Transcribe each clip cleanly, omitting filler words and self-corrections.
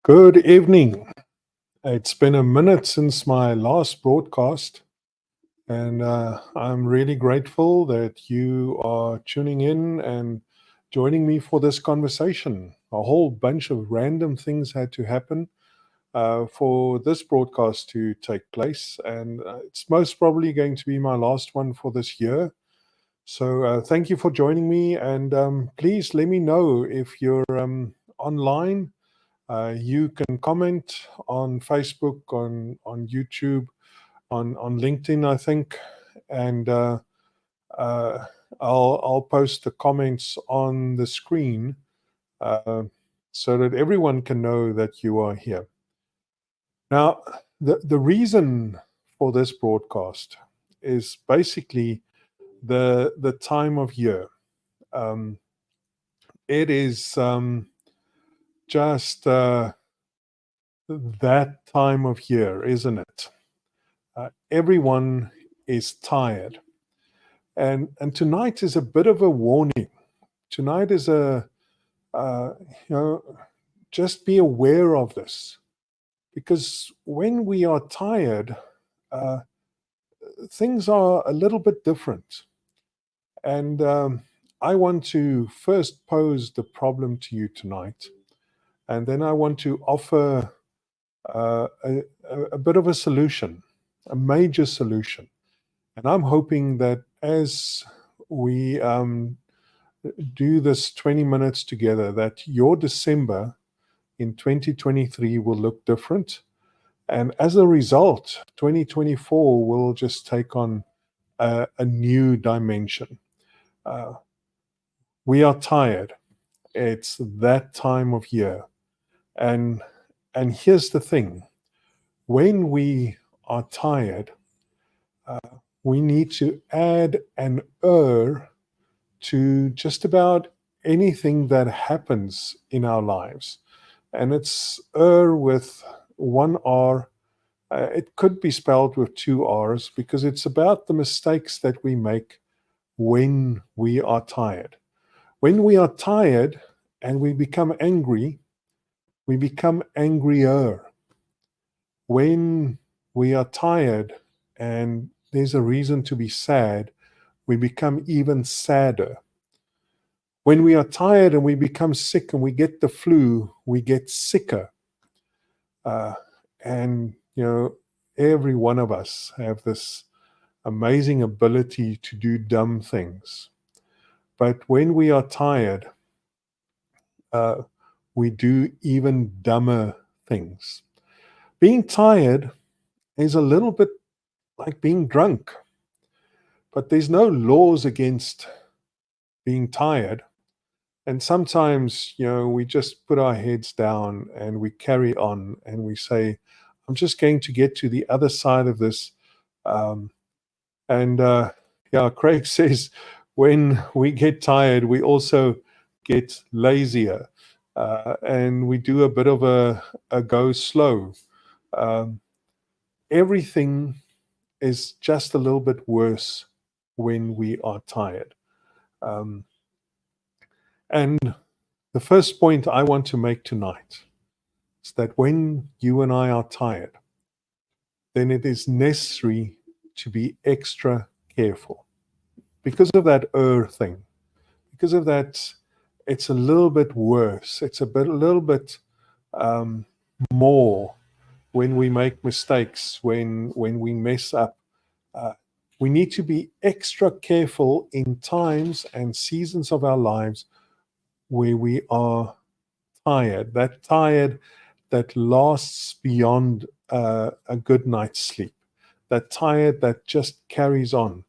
Good evening. It's been a minute since my last broadcast, and I'm really grateful that you are tuning in and joining me for this conversation. A whole bunch of random things had to happen for this broadcast to take place, and it's most probably going to be my last one for this year. So, thank you for joining me, and please let me know if you're online. You can comment on Facebook, on YouTube, on LinkedIn, I think, and uh, I'll post the comments on the screen uh, so that everyone can know that you are here. Now, the reason for this broadcast is basically the time of year. Um, it is just that time of year, isn't it? Everyone is tired, and tonight is a bit of a warning. Tonight is a uh, you know just be aware of this, because when we are tired, uh, things are a little bit different. And I want to first pose the problem to you tonight, and then I want to offer a bit of a solution, a major solution. And I'm hoping that as we do this 20 minutes together, that your December in 2023 will look different. And as a result, 2024 will just take on a new dimension. Uh, we are tired. It's that time of year. And, and here's the thing, when we are tired, uh, we need to add an to just about anything that happens in our lives. And it's with one R. It could be spelled with two R's, because it's about the mistakes that we make when we are tired. When we are tired and we become angry, we become angrier. When we are tired and there's a reason to be sad, we become even sadder. When we are tired and we become sick and we get the flu, we get sicker. Uh, and, every one of us have this amazing ability to do dumb things. But when we are tired, uh, we do even dumber things. Being tired is a little bit like being drunk, but there's no laws against being tired. And sometimes, we just put our heads down and we carry on and we say, I'm just going to get to the other side of this. Um, and yeah, Craig says, when we get tired, we also get lazier, and we do a bit of a go slow. Um, Everything is just a little bit worse when we are tired. Um, and the first point I want to make tonight is that when you and I are tired, then it is necessary to be extra careful because of that thing. Because of that, it's a little bit worse. It's a little bit um, more when we make mistakes, when we mess up. Uh, we need to be extra careful in times and seasons of our lives where we are tired that lasts beyond a good night's sleep, that tired that just carries on.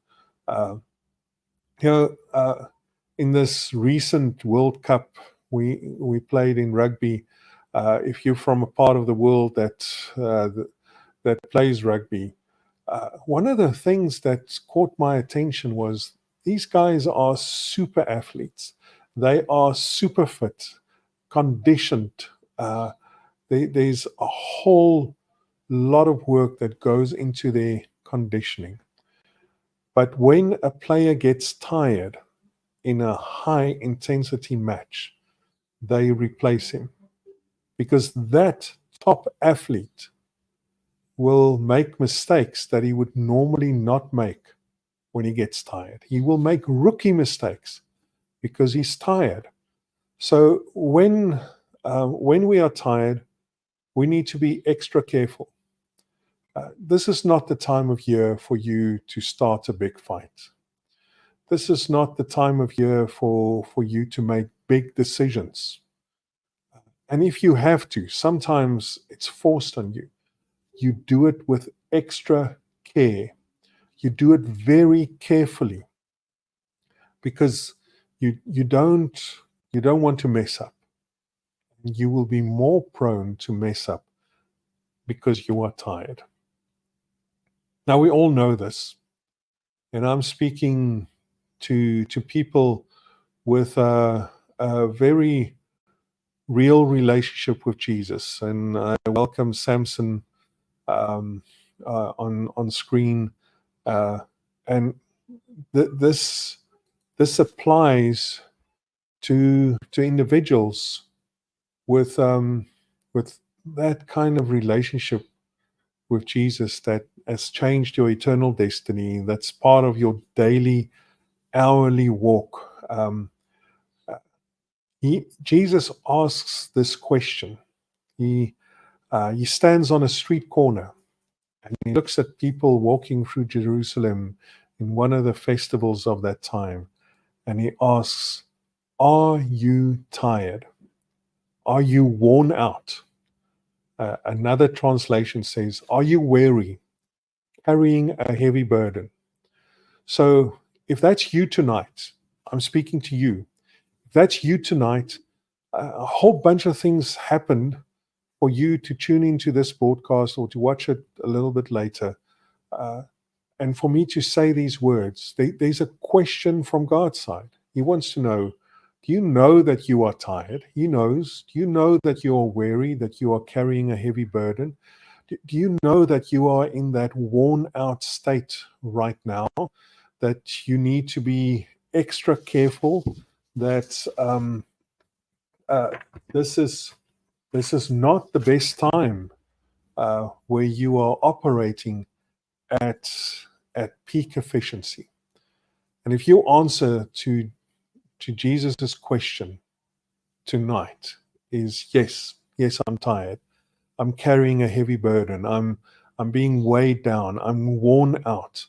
Uh, you know, uh, in this recent World Cup, we played in rugby. If you're from a part of the world that plays rugby, one of the things that caught my attention was these guys are super athletes. They are super fit, conditioned. Uh, there's a whole lot of work that goes into their conditioning. But when a player gets tired in a high intensity match, they replace him. because that top athlete will make mistakes that he would normally not make when he gets tired. He will make rookie mistakes because he's tired. So when we are tired, we need to be extra careful. This is not the time of year for you to start a big fight. This is not the time of year for you to make big decisions. And if you have to, sometimes it's forced on you. You do it with extra care. You do it very carefully because you don't want to mess up. You will be more prone to mess up because you are tired. Now we all know this, and I'm speaking to people with a very real relationship with Jesus. And I welcome Samson on screen, and this applies to individuals with that kind of relationship with Jesus that has changed your eternal destiny. That's part of your daily, hourly walk. Jesus asks this question. He stands on a street corner and he looks at people walking through Jerusalem in one of the festivals of that time, and he asks, "Are you tired? Are you worn out?" Another translation says, "Are you weary, carrying a heavy burden?" So if that's you tonight, I'm speaking to you. If that's you tonight, a whole bunch of things happened for you to tune into this broadcast or to watch it a little bit later. And for me to say these words, there's a question from God's side. He wants to know, do you know that you are tired? He knows. Do you know that you are weary, that you are carrying a heavy burden? Do you know that you are in that worn out state right now, that you need to be extra careful, that this is not the best time where you are operating at peak efficiency? And if your answer to Jesus's question tonight is yes, I'm tired, I'm carrying a heavy burden, I'm being weighed down, I'm worn out,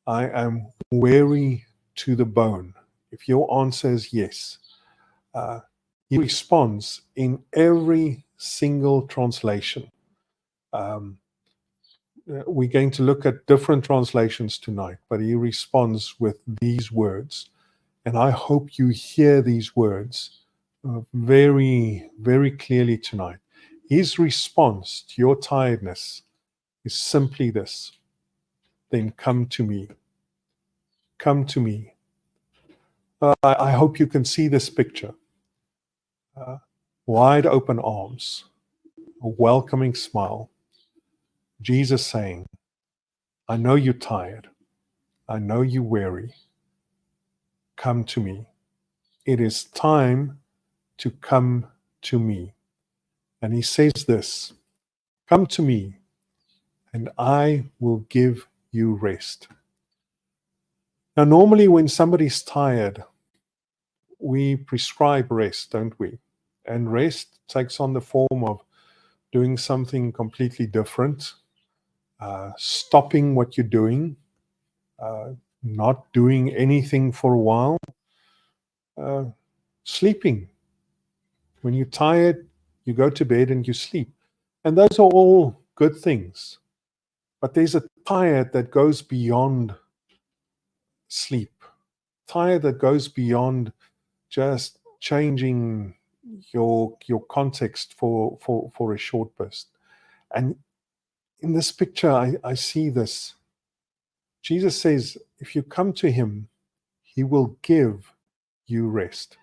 I am weary to the bone. If your answer is yes, he responds in every single translation. We're going to look at different translations tonight, but he responds with these words. And I hope you hear these words very, very clearly tonight. His response to your tiredness is simply this: then come to me. Come to me. I hope you can see this picture. Wide open arms, a welcoming smile. Jesus saying, I know you're tired. I know you're weary. Come to me. It is time to come to me. And he says this: come to me, and I will give you rest. Now, normally when somebody's tired, we prescribe rest, don't we? And rest takes on the form of doing something completely different, stopping what you're doing, not doing anything for a while, sleeping. When you're tired, you go to bed and you sleep. And those are all good things. But there's a tired that goes beyond sleep, tired that goes beyond just changing your context for a short burst. And in this picture, I see this. Jesus says, if you come to him, he will give you rest.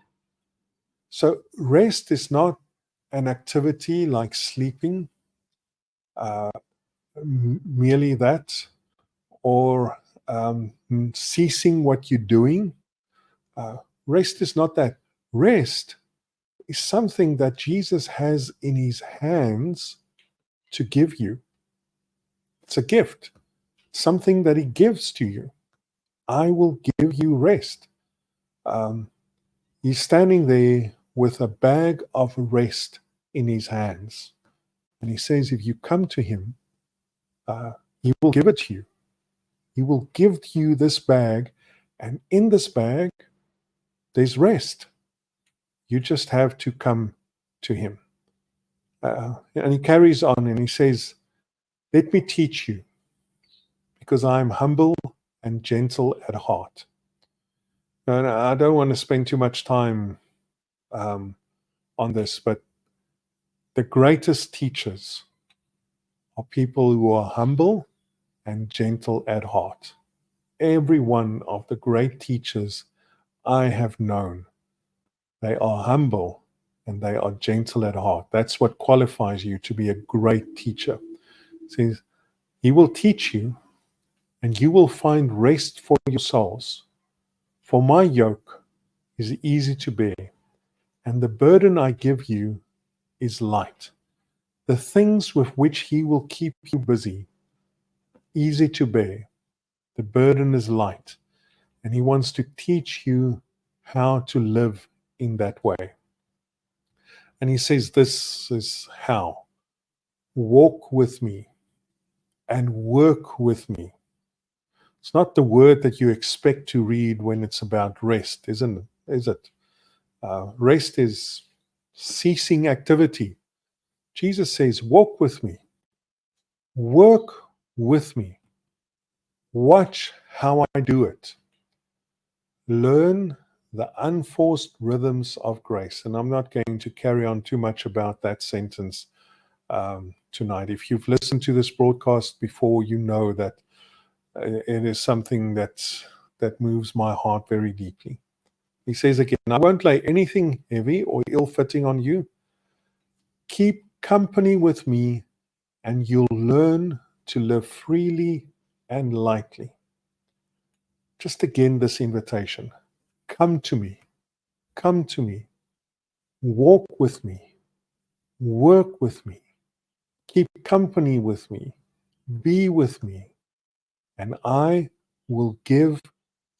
So rest is not an activity like sleeping, merely that, or ceasing what you're doing. Rest is not that. Rest is something that Jesus has in his hands to give you. It's a gift, something that he gives to you. I will give you rest. Um, he's standing there with a bag of rest in his hands. And he says, if you come to him, he will give it to you. He will give you this bag. And in this bag, there's rest. You just have to come to him. And he carries on and he says, let me teach you, because I am humble and gentle at heart. And I don't want to spend too much time on this, but the greatest teachers are people who are humble and gentle at heart. Every one of the great teachers I have known, they are humble and they are gentle at heart. That's what qualifies you to be a great teacher. It says, he will teach you and you will find rest for your souls. For my yoke is easy to bear, and the burden I give you is light. The things with which he will keep you busy, easy to bear. The burden is light, and he wants to teach you how to live in that way. And he says, this is how. Walk with me and work with me. It's not the word that you expect to read when it's about rest, isn't it? Is it? Rest is ceasing activity. Jesus says, walk with me, work with me, watch how I do it, learn the unforced rhythms of grace. And I'm not going to carry on too much about that sentence tonight. If you've listened to this broadcast before, you know that it is something that moves my heart very deeply. He says again, I won't lay anything heavy or ill-fitting on you. Keep company with me, and you'll learn to live freely and lightly. Just again, this invitation. Come to me. Come to me. Walk with me. Work with me. Keep company with me. Be with me. And I will give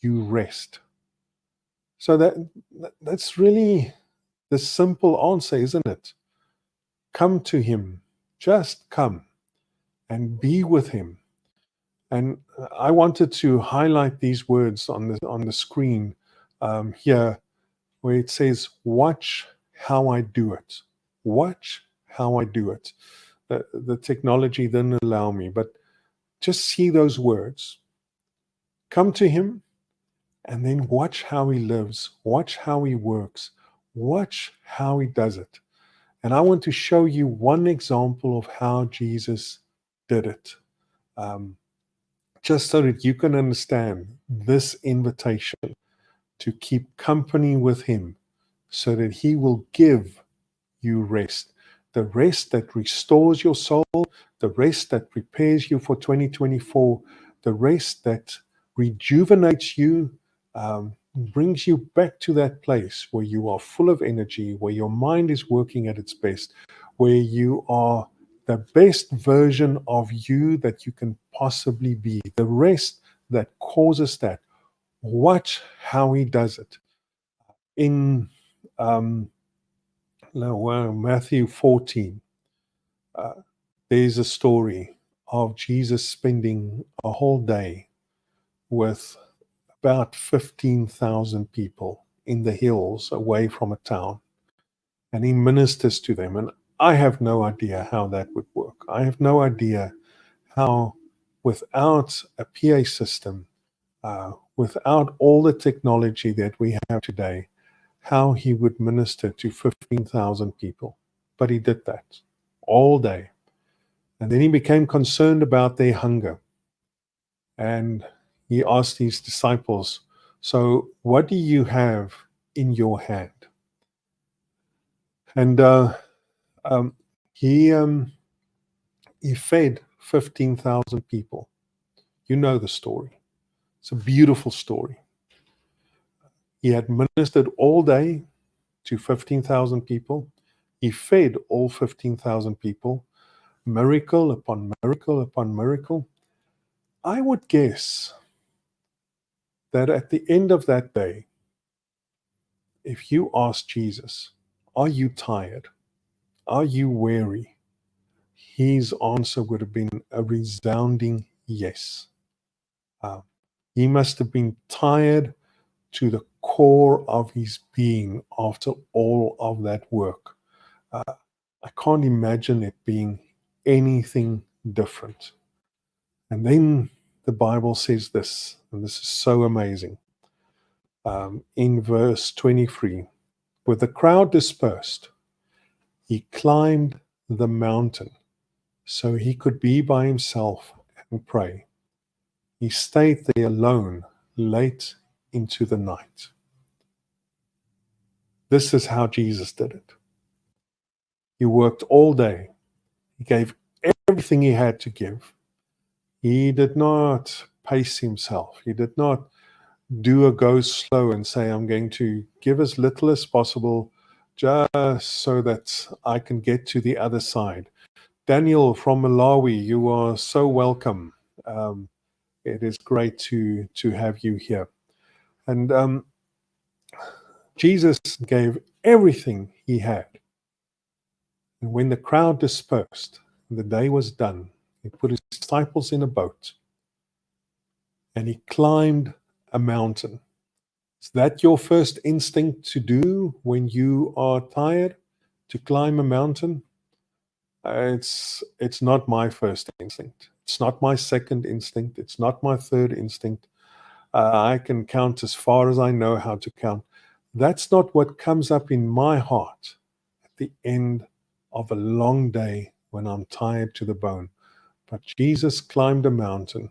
you rest. So that's really the simple answer, isn't it? Come to him. Just come and be with him. And I wanted to highlight these words on the screen here, where it says, watch how I do it. Watch how I do it. The technology didn't allow me, but just see those words. Come to him and then watch how he lives. Watch how he works. Watch how he does it. And I want to show you one example of how Jesus did it. Just so that you can understand this invitation to keep company with him, so that he will give you rest. The rest that restores your soul, the rest that prepares you for 2024, the rest that rejuvenates you, brings you back to that place where you are full of energy, where your mind is working at its best, where you are the best version of you that you can possibly be. The rest that causes that. Watch how he does it. In Matthew 14, there's a story of Jesus spending a whole day with about 15,000 people in the hills away from a town. And he ministers to them. And I have no idea how that would work. I have no idea how, without a PA system, without all the technology that we have today, how he would minister to 15,000 people. But he did that all day. And then he became concerned about their hunger. And he asked his disciples, so what do you have in your hand? And he fed 15,000 people. You know the story. It's a beautiful story. He had ministered all day to 15,000 people. He fed all 15,000 people, miracle upon miracle upon miracle. I would guess that at the end of that day, if you ask Jesus, are you tired? Are you weary? His answer would have been a resounding yes. Uh, he must have been tired to the core of his being after all of that work. I can't imagine it being anything different. And then the Bible says this, and this is so amazing. In verse 23, with the crowd dispersed, he climbed the mountain so he could be by himself and pray. He stayed there alone late into the night. This is how Jesus did it. He worked all day. He gave everything he had to give. He did not pace himself. He did not do a go slow and say, I'm going to give as little as possible just so that I can get to the other side. Daniel from Malawi, you are so welcome. It is great to have you here. And Jesus gave everything he had. And when the crowd dispersed, and the day was done, he put his disciples in a boat and he climbed a mountain. Is that your first instinct to do when you are tired? To climb a mountain? It's not my first instinct. It's not my second instinct. It's not my third instinct. I can count as far as I know how to count. That's not what comes up in my heart at the end of a long day when I'm tired to the bone. But Jesus climbed a mountain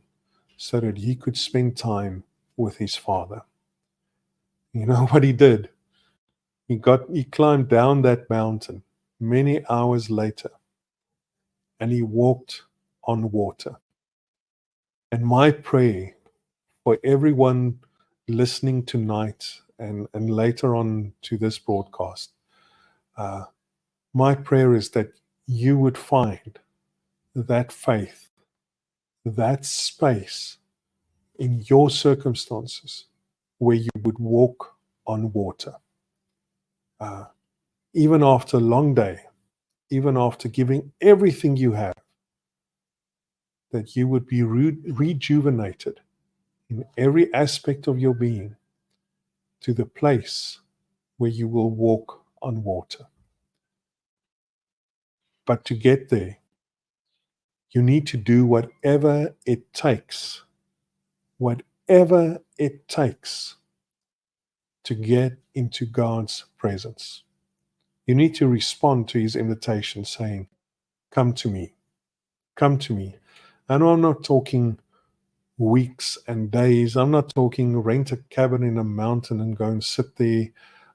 so that he could spend time with his Father. You know what he did? He climbed down that mountain many hours later and he walked on water. And my prayer for everyone listening tonight and later on to this broadcast, my prayer is that you would find that faith, that space in your circumstances where you would walk on water. Even after a long day, even after giving everything you have, that you would be rejuvenated in every aspect of your being to the place where you will walk on water. But to get there, you need to do whatever it takes to get into God's presence. You need to respond to his invitation saying, come to me, come to me. And I'm not talking weeks and days. I'm not talking rent a cabin in a mountain and go and sit there.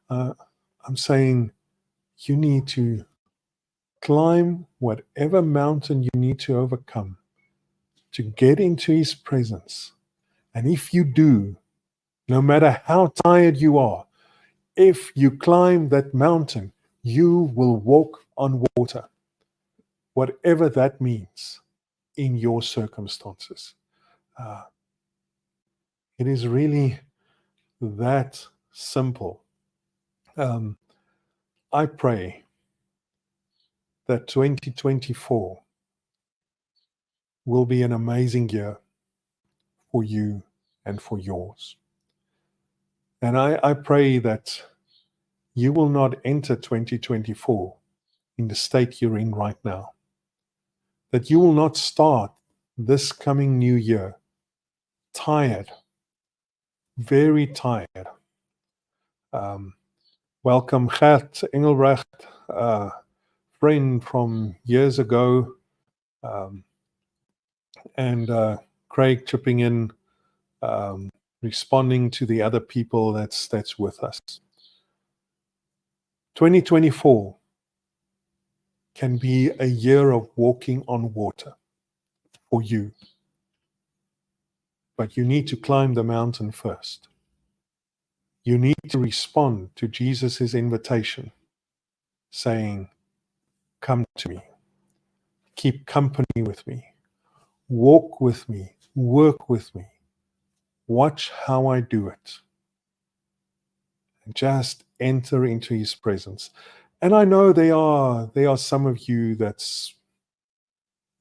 I'm saying you need to climb whatever mountain you need to overcome to get into his presence. And if you do, no matter how tired you are, if you climb that mountain, you will walk on water, whatever that means in your circumstances. It is really that simple. I pray that 2024 will be an amazing year for you and for yours. And I pray that you will not enter 2024 in the state you're in right now. That you will not start this coming new year tired, very tired. Welcome, Gert Engelbrecht, friend from years ago, and Craig chipping in, responding to the other people that's with us. 2024 can be a year of walking on water for you. But you need to climb the mountain first. You need to respond to Jesus' invitation, saying, "Come to me, keep company with me, walk with me, work with me, watch how I do it," and just enter into his presence. And I know there are some of you that's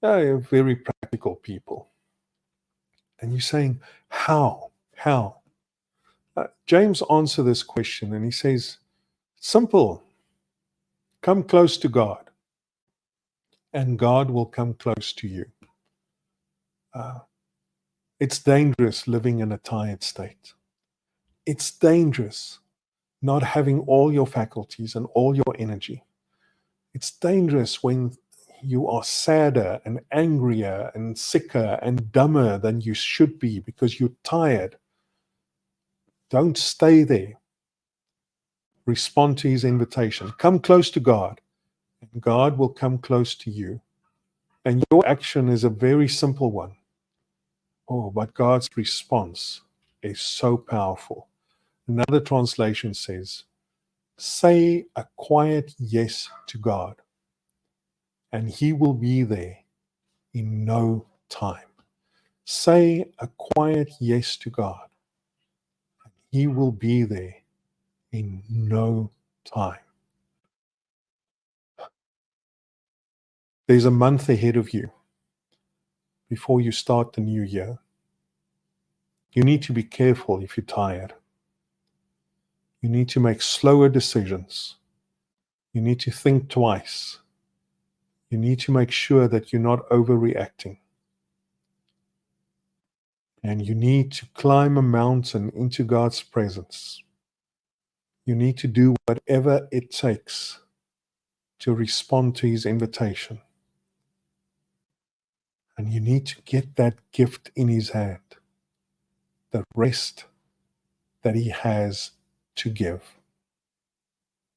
very practical people. And you're saying, how? How? James answers this question and he says, simple, come close to God, and God will come close to you. Uh, it's dangerous living in a tired state. It's dangerous not having all your faculties and all your energy. It's dangerous when you are sadder and angrier and sicker and dumber than you should be because you're tired. Don't stay there. Respond to his invitation. Come close to God, and God will come close to you. And your action is a very simple one. Oh, but God's response is so powerful. Another translation says, say a quiet yes to God, and he will be there in no time. Say a quiet yes to God, and he will be there in no time. There's a month ahead of you before you start the new year. You need to be careful if you're tired. You need to make slower decisions. You need to think twice. You need to make sure that you're not overreacting. And you need to climb a mountain into God's presence. You need to do whatever it takes to respond to his invitation. And you need to get that gift in his hand, the rest that he has to give.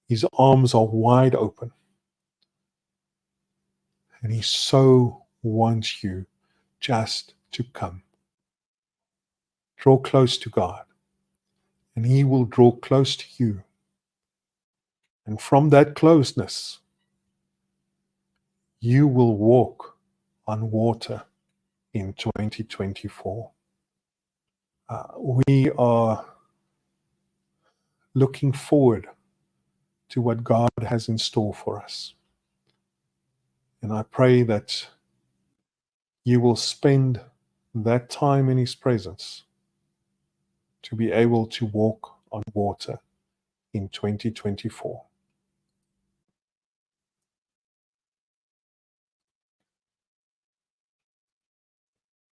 His arms are wide open. And he so wants you just to come. Draw close to God, and he will draw close to you. And from that closeness, you will walk on water in 2024. We are looking forward to what God has in store for us. And I pray that you will spend that time in his presence to be able to walk on water in 2024.